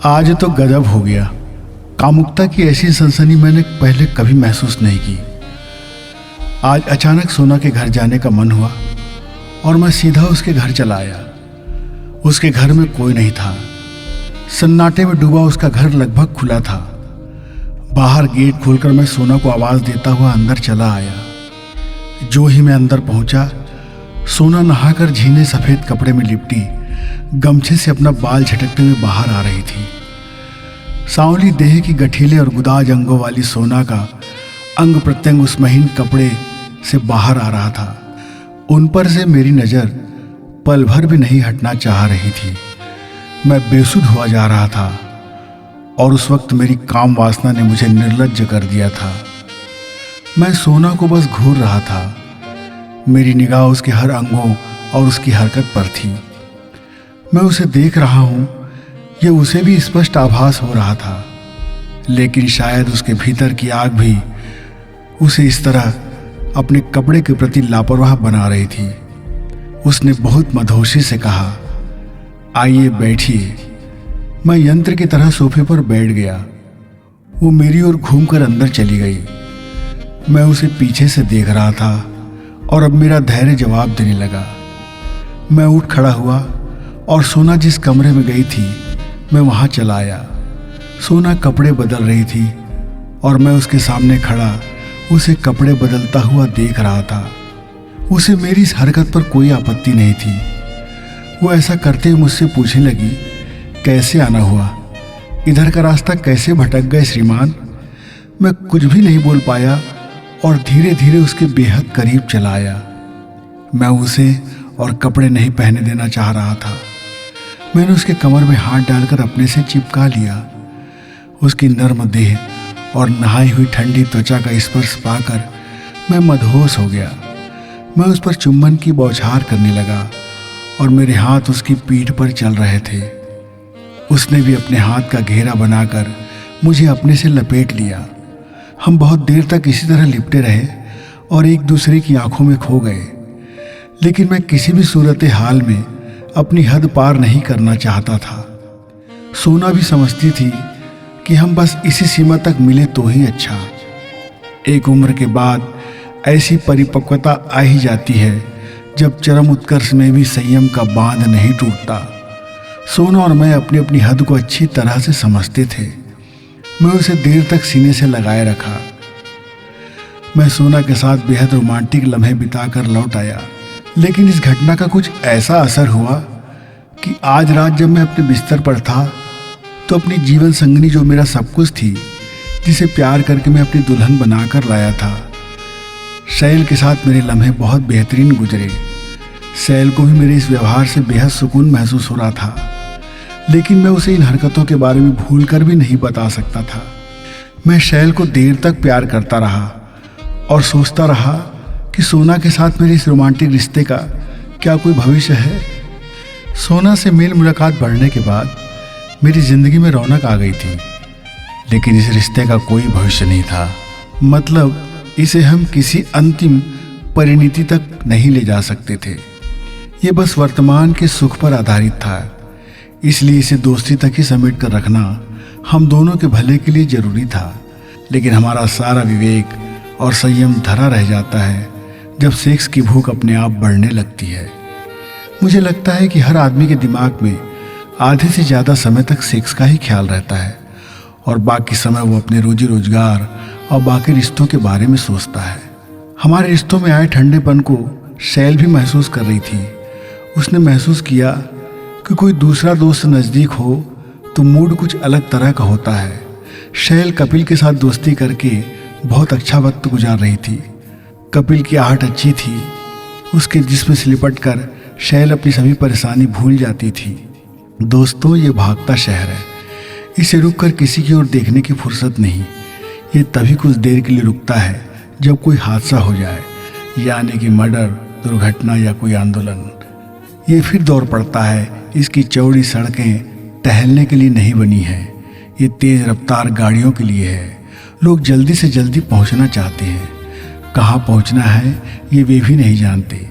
आज तो गजब हो गया। कामुकता की ऐसी सनसनी मैंने पहले कभी महसूस नहीं की। आज अचानक सोना के घर जाने का मन हुआ और मैं सीधा उसके घर चला आया। उसके घर में कोई नहीं था। सन्नाटे में डूबा उसका घर लगभग खुला था। बाहर गेट खोलकर मैं सोना को आवाज़ देता हुआ अंदर चला आया। जो ही मैं अंदर पहुंचा, सोना नहाकर झीने सफ़ेद कपड़े में लिपटी गमछे से अपना बाल झटकते हुए बाहर आ रही थी। सांवली देह की गठीले और गुदाज अंगों वाली सोना का अंग प्रत्यंग उस महीन कपड़े से बाहर आ रहा था। उन पर से मेरी नज़र पल भर भी नहीं हटना चाह रही थी। मैं बेसुध हुआ जा रहा था और उस वक्त मेरी काम वासना ने मुझे निर्लज्ज कर दिया था। मैं सोना को बस घूर रहा था। मेरी निगाह उसके हर अंगों और उसकी हरकत पर थी। मैं उसे देख रहा हूँ, ये उसे भी स्पष्ट आभास हो रहा था, लेकिन शायद उसके भीतर की आग भी उसे इस तरह अपने कपड़े के प्रति लापरवाह बना रही थी। उसने बहुत मधोशी से कहा, आइए बैठिए। मैं यंत्र की तरह सोफे पर बैठ गया। वो मेरी ओर घूमकर अंदर चली गई। मैं उसे पीछे से देख रहा था और अब मेरा धैर्य जवाब देने लगा। मैं उठ खड़ा हुआ और सोना जिस कमरे में गई थी मैं वहाँ चला आया। सोना कपड़े बदल रही थी और मैं उसके सामने खड़ा उसे कपड़े बदलता हुआ देख रहा था। उसे मेरी इस हरकत पर कोई आपत्ति नहीं थी। वो ऐसा करते हुए मुझसे पूछने लगी, कैसे आना हुआ? इधर का रास्ता कैसे भटक गए श्रीमान? मैं कुछ भी नहीं बोल पाया और धीरे धीरे उसके बेहद करीब चला आया। मैं उसे और कपड़े नहीं पहने देना चाह रहा था। मैंने उसके कमर में हाथ डालकर अपने से चिपका लिया। उसकी नर्म देह और नहाई हुई ठंडी त्वचा का स्पर्श पाकर मैं मदहोश हो गया। मैं उस पर चुम्बन की बौछार करने लगा और मेरे हाथ उसकी पीठ पर चल रहे थे। उसने भी अपने हाथ का घेरा बनाकर मुझे अपने से लपेट लिया। हम बहुत देर तक इसी तरह लिपटे रहे और एक दूसरे की आंखों में खो गए, लेकिन मैं किसी भी सूरत हाल में अपनी हद पार नहीं करना चाहता था। सोना भी समझती थी कि हम बस इसी सीमा तक मिले तो ही अच्छा। एक उम्र के बाद ऐसी परिपक्वता आ ही जाती है जब चरम उत्कर्ष में भी संयम का बांध नहीं टूटता। सोना और मैं अपनी अपनी हद को अच्छी तरह से समझते थे। मैं उसे देर तक सीने से लगाए रखा। मैं सोना के साथ बेहद रोमांटिक लम्हे बिताकर लौट आया, लेकिन इस घटना का कुछ ऐसा असर हुआ कि आज रात जब मैं अपने बिस्तर पर था तो अपनी जीवन संगनी जो मेरा सब कुछ थी, जिसे प्यार करके मैं अपनी दुल्हन बनाकर लाया था, शैल के साथ मेरे लम्हे बहुत बेहतरीन गुजरे। शैल को भी मेरे इस व्यवहार से बेहद सुकून महसूस हो रहा था, लेकिन मैं उसे इन हरकतों के बारे में भूल कर भी नहीं बता सकता था। मैं शैल को देर तक प्यार करता रहा और सोचता रहा कि सोना के साथ मेरे इस रोमांटिक रिश्ते का क्या कोई भविष्य है। सोना से मेल मुलाकात बढ़ने के बाद मेरी ज़िंदगी में रौनक आ गई थी, लेकिन इस रिश्ते का कोई भविष्य नहीं था। मतलब इसे हम किसी अंतिम परिणति तक नहीं ले जा सकते थे। ये बस वर्तमान के सुख पर आधारित था, इसलिए इसे दोस्ती तक ही समेट कर रखना हम दोनों के भले के लिए ज़रूरी था। लेकिन हमारा सारा विवेक और संयम धरा रह जाता है जब सेक्स की भूख अपने आप बढ़ने लगती है। मुझे लगता है कि हर आदमी के दिमाग में आधे से ज़्यादा समय तक सेक्स का ही ख्याल रहता है और बाकी समय वो अपने रोजी रोजगार और बाकी रिश्तों के बारे में सोचता है। हमारे रिश्तों में आए ठंडेपन को शैल भी महसूस कर रही थी। उसने महसूस किया कि कोई दूसरा दोस्त नज़दीक हो तो मूड कुछ अलग तरह का होता है। शैल कपिल के साथ दोस्ती करके बहुत अच्छा वक्त गुजार रही थी। कपिल की आहट अच्छी थी। उसके जिस्म से लिपट कर शैल अपनी सभी परेशानी भूल जाती थी। दोस्तों, ये भागता शहर है। इसे रुककर किसी की ओर देखने की फुर्सत नहीं। ये तभी कुछ देर के लिए रुकता है जब कोई हादसा हो जाए, यानी कि मर्डर, दुर्घटना या कोई आंदोलन। ये फिर दौड़ पड़ता है। इसकी चौड़ी सड़कें टहलने के लिए नहीं बनी हैं, ये तेज़ रफ्तार गाड़ियों के लिए है। लोग जल्दी से जल्दी पहुंचना चाहते हैं। कहाँ पहुंचना है ये वे भी नहीं जानते।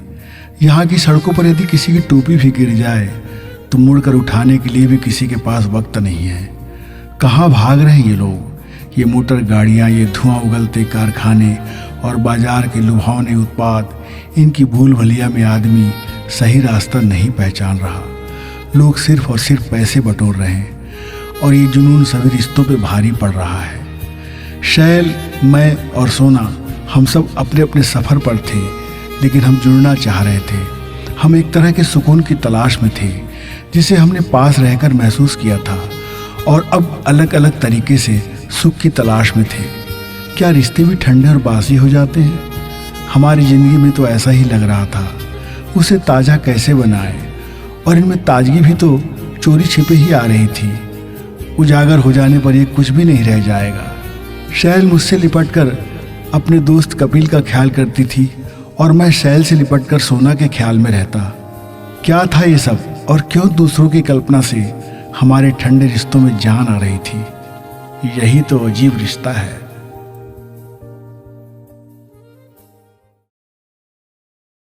यहाँ की सड़कों पर यदि किसी की टोपी भी गिर जाए तो मुड़कर उठाने के लिए भी किसी के पास वक्त नहीं है। कहाँ भाग रहे हैं ये लोग? ये मोटर गाड़ियाँ, ये धुआं उगलते कारखाने और बाजार के लुभावने उत्पाद, इनकी भूल भुलैया में आदमी सही रास्ता नहीं पहचान रहा। लोग सिर्फ और सिर्फ पैसे बटोर रहे हैं और ये जुनून सभी रिश्तों पे भारी पड़ रहा है। शैल, मैं और सोना, हम सब अपने अपने सफ़र पर थे, लेकिन हम जुड़ना चाह रहे थे। हम एक तरह के सुकून की तलाश में थे जिसे हमने पास रहकर महसूस किया था, और अब अलग अलग तरीके से सुख की तलाश में थे। क्या रिश्ते भी ठंडे और बासी हो जाते हैं? हमारी ज़िंदगी में तो ऐसा ही लग रहा था। उसे ताज़ा कैसे बनाए? और इनमें ताजगी भी तो चोरी छिपे ही आ रही थी। उजागर हो जाने पर ये कुछ भी नहीं रह जाएगा। शैल मुझसे लिपटकर अपने दोस्त कपिल का ख्याल करती थी और मैं शैल से लिपटकर सोना के ख्याल में रहता। क्या था ये सब, और क्यों दूसरों की कल्पना से हमारे ठंडे रिश्तों में जान आ रही थी? यही तो अजीब रिश्ता है।